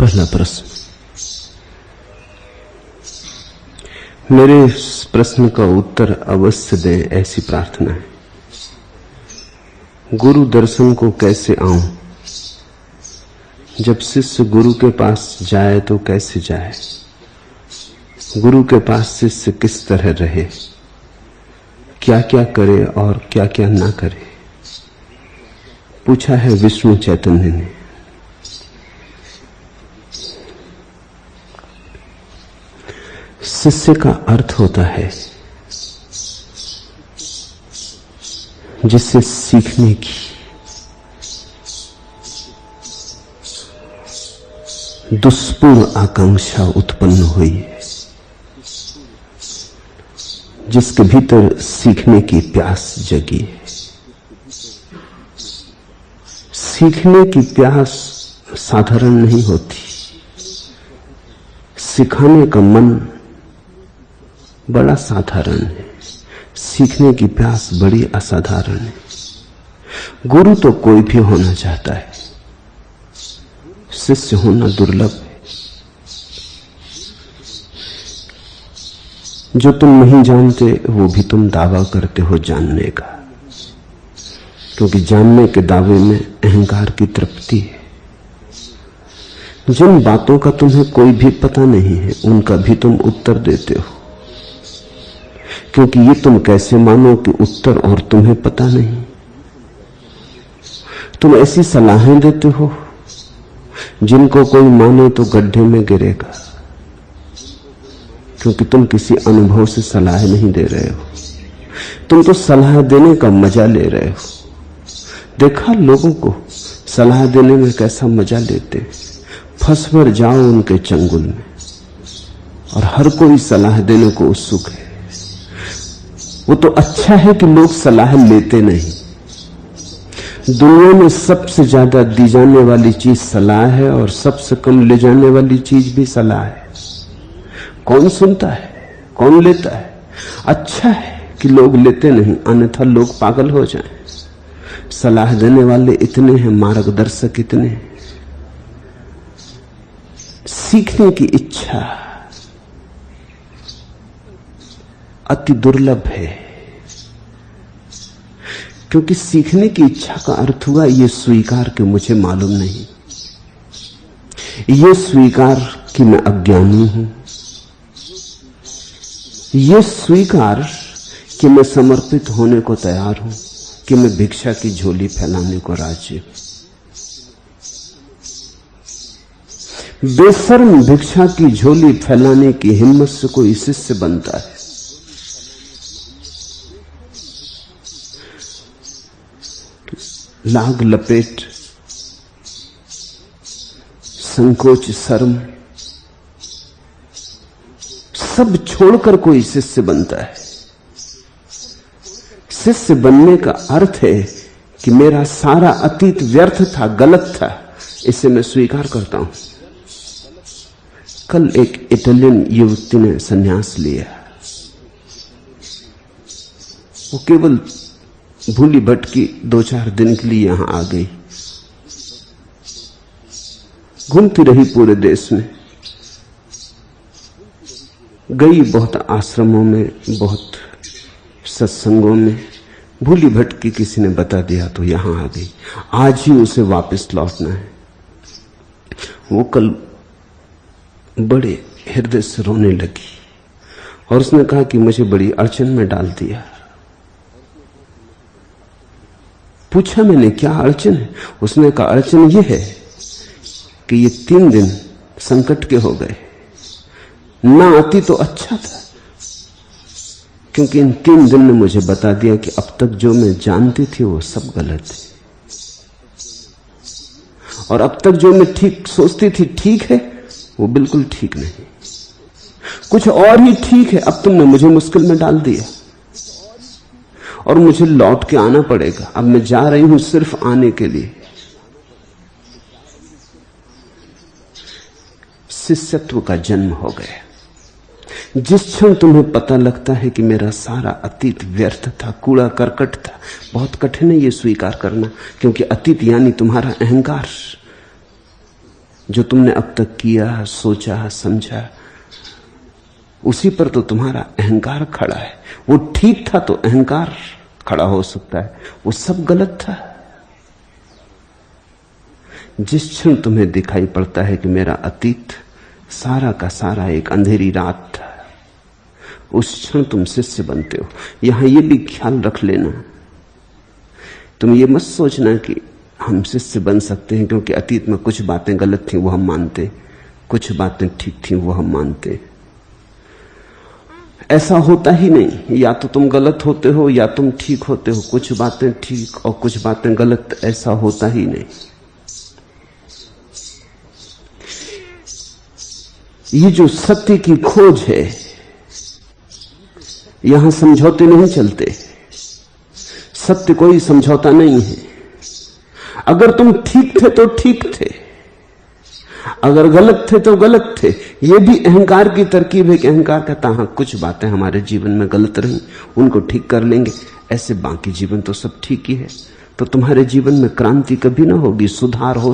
पहला प्रश्न। मेरे इस प्रश्न का उत्तर अवश्य दें, ऐसी प्रार्थना है। गुरु दर्शन को कैसे आऊं? जब शिष्य गुरु के पास जाए तो कैसे जाए? गुरु के पास शिष्य किस तरह रहे, क्या क्या करे और क्या क्या ना करे, पूछा है विष्णु चैतन्य ने। शिष्य का अर्थ होता है जिससे सीखने की दुष्पूर्ण आकांक्षा उत्पन्न हुई है, जिसके भीतर सीखने की प्यास जगी है। सीखने की प्यास साधारण नहीं होती, सिखाने का मन बड़ा साधारण है, सीखने की प्यास बड़ी असाधारण है। गुरु तो कोई भी होना चाहता है, शिष्य होना दुर्लभ है। जो तुम नहीं जानते वो भी तुम दावा करते हो जानने का, क्योंकि जानने के दावे में अहंकार की तृप्ति है। जिन बातों का तुम्हें कोई भी पता नहीं है उनका भी तुम उत्तर देते हो, क्योंकि ये तुम कैसे मानो कि उत्तर और तुम्हें पता नहीं। तुम ऐसी सलाहें देते हो जिनको कोई माने तो गड्ढे में गिरेगा, क्योंकि तुम किसी अनुभव से सलाह नहीं दे रहे हो, तुम तो सलाह देने का मजा ले रहे हो। देखा लोगों को सलाह देने में कैसा मजा लेते, फंस भर जाओ उनके चंगुल में, और हर कोई सलाह देने को उत्सुक है। वो तो अच्छा है कि लोग सलाह लेते नहीं। दुनिया में सबसे ज्यादा दी जाने वाली चीज सलाह है और सबसे कम ले जाने वाली चीज भी सलाह है। कौन सुनता है, कौन लेता है? अच्छा है कि लोग लेते नहीं, अन्यथा लोग पागल हो जाएं। सलाह देने वाले इतने हैं, मार्गदर्शक इतने हैं। सीखने की इच्छा अति दुर्लभ है, क्योंकि सीखने की इच्छा का अर्थ हुआ ये स्वीकार कि मुझे मालूम नहीं, ये स्वीकार कि मैं अज्ञानी हूं, ये स्वीकार कि मैं समर्पित होने को तैयार हूं, कि मैं भिक्षा की झोली फैलाने को राजी हूं। बेशर्म भिक्षा की झोली फैलाने की हिम्मत से कोई शिष्य बनता है। लाग लपेट, संकोच, शर्म सब छोड़कर कोई शिष्य बनता है। शिष्य बनने का अर्थ है कि मेरा सारा अतीत व्यर्थ था, गलत था, इसे मैं स्वीकार करता हूं। कल एक इटालियन युवती ने संन्यास लिया। वो केवल भूली भटकी 2-4 दिन के लिए यहां आ गई, घूमती रही पूरे देश में, गई बहुत आश्रमों में, बहुत सत्संगों में, भूली भटकी, किसी ने बता दिया तो यहां आ गई। आज ही उसे वापस लौटना है। वो कल बड़े हृदय से रोने लगी और उसने कहा कि मुझे बड़ी अड़चन में डाल दिया। पूछा मैंने, क्या अड़चन है? उसने कहा, अड़चन ये है कि ये 3 दिन संकट के हो गए, ना आती तो अच्छा था, क्योंकि इन 3 दिन ने मुझे बता दिया कि अब तक जो मैं जानती थी वो सब गलत है, और अब तक जो मैं ठीक सोचती थी ठीक है वो बिल्कुल ठीक नहीं, कुछ और ही ठीक है। अब तुमने मुझे मुश्किल में डाल दिया और मुझे लौट के आना पड़ेगा। अब मैं जा रही हूं सिर्फ आने के लिए। शिष्यत्व का जन्म हो गया। जिस क्षण तुम्हें पता लगता है कि मेरा सारा अतीत व्यर्थ था, कूड़ा करकट था, बहुत कठिन है ये स्वीकार करना, क्योंकि अतीत यानी तुम्हारा अहंकार। जो तुमने अब तक किया, सोचा, समझा, उसी पर तो तुम्हारा अहंकार खड़ा है। वो ठीक था तो अहंकार खड़ा हो सकता है, वो सब गलत था। जिस क्षण तुम्हें दिखाई पड़ता है कि मेरा अतीत सारा का सारा एक अंधेरी रात था, उस क्षण तुम शिष्य बनते हो। यहां यह भी ख्याल रख लेना, तुम ये मत सोचना कि हम शिष्य बन सकते हैं क्योंकि अतीत में कुछ बातें गलत थी वो हम मानते, कुछ बातें ठीक थी वो हम मानते। ऐसा होता ही नहीं। या तो तुम गलत होते हो या तुम ठीक होते हो। कुछ बातें ठीक और कुछ बातें गलत, ऐसा होता ही नहीं। ये जो सत्य की खोज है, यहां समझौते नहीं चलते। सत्य कोई समझौता नहीं है। अगर तुम ठीक थे तो ठीक थे, अगर गलत थे तो गलत थे। यह भी अहंकार की तरकीब है कि अहंकार कहता हां कुछ बातें हमारे जीवन में गलत रही, उनको ठीक कर लेंगे, ऐसे बाकी जीवन तो सब ठीक ही है। तो तुम्हारे जीवन में क्रांति कभी ना होगी, सुधार हो